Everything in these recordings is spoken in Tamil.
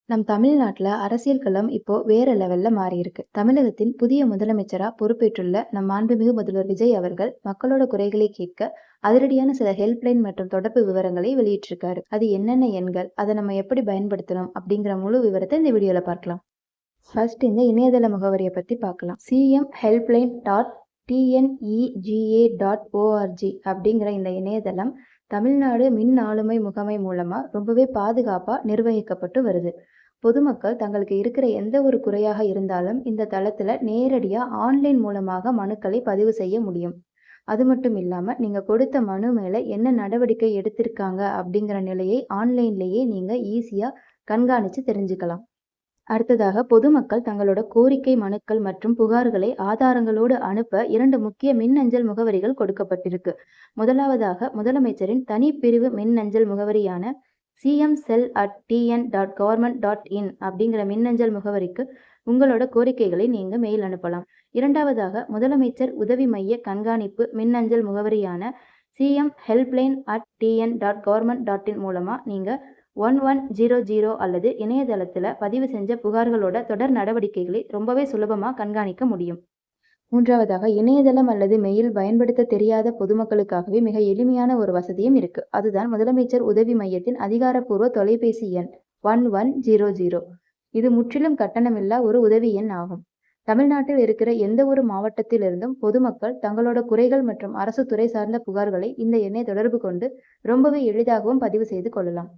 நம் தமிழ்நாட்டுல அரசியல் களம் இப்போ வேற லெவல்ல மாறியிருக்கு. தமிழகத்தின் புதிய முதலமைச்சரா பொறுப்பேற்றுள்ள நம் மாண்புமிகு முதல்வர் விஜய் அவர்கள் மக்களோட குறைகளை கேட்க அதிரடியான சில ஹெல்ப்லைன் மற்றும் தொடர்பு விவரங்களை வெளியிட்டிருக்காரு. அது என்னென்ன எண்கள், அதை நம்ம எப்படி பயன்படுத்தணும் அப்படிங்கிற முழு விவரத்தை இந்த வீடியோல பார்க்கலாம். ஃபர்ஸ்ட் இந்த இணையதள முகவரியை பத்தி பார்க்கலாம். cmhelpline.tnega.org அப்படிங்கிற இந்த இணையதளம் தமிழ்நாடு மின் ஆளுமை முகமை மூலமா ரொம்பவே பாதுகாப்பா நிர்வகிக்கப்பட்டு வருது. பொதுமக்கள் தங்களுக்கு இருக்கிற எந்த ஒரு குறையாக இருந்தாலும் இந்த தளத்துல நேரடியா ஆன்லைன் மூலமாக மனுக்களை பதிவு செய்ய முடியும். அது மட்டும் இல்லாம நீங்க கொடுத்த மனு மேல என்ன நடவடிக்கை எடுத்திருக்காங்க அப்படிங்கிற நிலையை ஆன்லைன்லயே நீங்க ஈஸியா கண்காணிச்சு தெரிஞ்சுக்கலாம். அடுத்ததாக பொதுமக்கள் தங்களோட கோரிக்கை மனுக்கள் மற்றும் புகார்களை ஆதாரங்களோடு அனுப்ப 2 முக்கிய மின்னஞ்சல் முகவரிகள் கொடுக்கப்பட்டிருக்கு. முதலாவதாக முதலமைச்சரின் தனிப்பிரிவு மின்னஞ்சல் முகவரியான cmcell@tn.government.in அப்படிங்கிற மின்னஞ்சல் முகவரிக்கு உங்களோட கோரிக்கைகளை நீங்க மெயில் அனுப்பலாம். இரண்டாவதாக முதலமைச்சர் உதவி மைய கண்காணிப்பு மின்னஞ்சல் முகவரியான cmhelpline@tn.government.in மூலமா நீங்க 1100 அல்லது இணையதளத்துல பதிவு செஞ்ச புகார்களோட தொடர் நடவடிக்கைகளை ரொம்பவே சுலபமா கண்காணிக்க முடியும். மூன்றாவதாக இணையதளம் அல்லது மெயில் பயன்படுத்த தெரியாத பொதுமக்களுக்காகவே மிக எளிமையான ஒரு வசதியும் இருக்கு. அதுதான் முதலமைச்சர் உதவி மையத்தின் அதிகாரப்பூர்வ தொலைபேசி எண் 1100. இது முற்றிலும் கட்டணமில்லா ஒரு உதவி எண் ஆகும். தமிழ்நாட்டில் இருக்கிற எந்த ஒரு மாவட்டத்திலிருந்தும் பொதுமக்கள் தங்களோட குறைகள் மற்றும் அரசு துறை சார்ந்த புகார்களை இந்த எண்ணை தொடர்பு கொண்டு ரொம்பவே எளிதாகவும் பதிவு செய்து கொள்ளலாம்.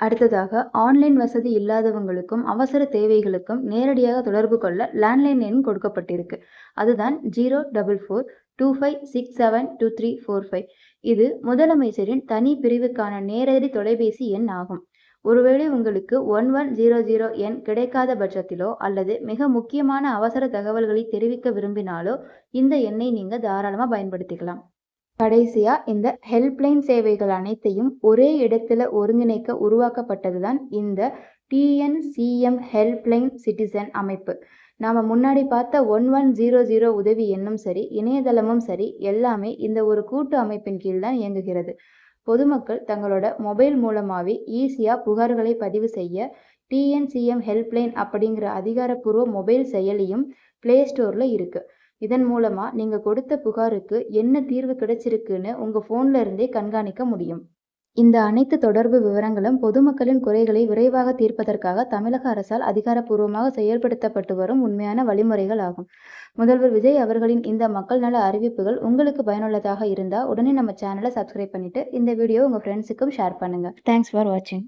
அடுத்ததாக ஆன்லைன் வசதி இல்லாதவங்களுக்கும் அவசர தேவைகளுக்கும் நேரடியாக தொடர்பு கொள்ள லேண்ட்லைன் எண் கொடுக்கப்பட்டிருக்கு. அதுதான் 04425672345. இது முதலமைச்சரின் தனி பிரிவுக்கான நேரடி தொலைபேசி எண் ஆகும். ஒருவேளை உங்களுக்கு 1100 எண் கிடைக்காத பட்சத்திலோ அல்லது மிக முக்கியமான அவசர தகவல்களை தெரிவிக்க விரும்பினாலோ இந்த எண்ணை நீங்க தாராளமா பயன்படுத்திக்கலாம். கடைசியா இந்த ஹெல்ப்லைன் சேவைகள் அனைத்தையும் ஒரே இடத்துல ஒருங்கிணைக்க உருவாக்கப்பட்டதுதான் இந்த டிஎன்சிஎம் ஹெல்ப்லைன் சிட்டிசன் அமைப்பு. நாம முன்னாடி பார்த்த 1100 உதவி எண்ணும் சரி, இணையதளமும் சரி, எல்லாமே இந்த ஒரு கூட்டு அமைப்பின் கீழ் தான் இயங்குகிறது. பொதுமக்கள் தங்களோட மொபைல் மூலமாவே ஈஸியா புகார்களை பதிவு செய்ய டிஎன்சிஎம் ஹெல்ப்லைன் அப்படிங்கிற அதிகாரப்பூர்வ மொபைல் செயலியும் பிளே ஸ்டோர்ல இருக்கு. இதன் மூலமா நீங்க கொடுத்த புகாருக்கு என்ன தீர்வு கிடைச்சிருக்குன்னு உங்க போன்ல இருந்தே கண்காணிக்க முடியும். இந்த அனைத்து தொடர்பு விவரங்களும் பொதுமக்களின் குறைகளை விரைவாக தீர்ப்பதற்காக தமிழக அரசால் அதிகாரப்பூர்வமாக செயல்படுத்தப்பட்டு வரும் உண்மையான வழிமுறைகள் ஆகும். முதல்வர் விஜய் அவர்களின் இந்த மக்கள் நல அறிவிப்புகள் உங்களுக்கு பயனுள்ளதாக இருந்தா உடனே நம்ம சேனலை சப்ஸ்கிரைப் பண்ணிட்டு இந்த வீடியோ உங்க ஃப்ரெண்ட்ஸுக்கும் ஷேர் பண்ணுங்க. தேங்க்ஸ் ஃபார் வாட்சிங்.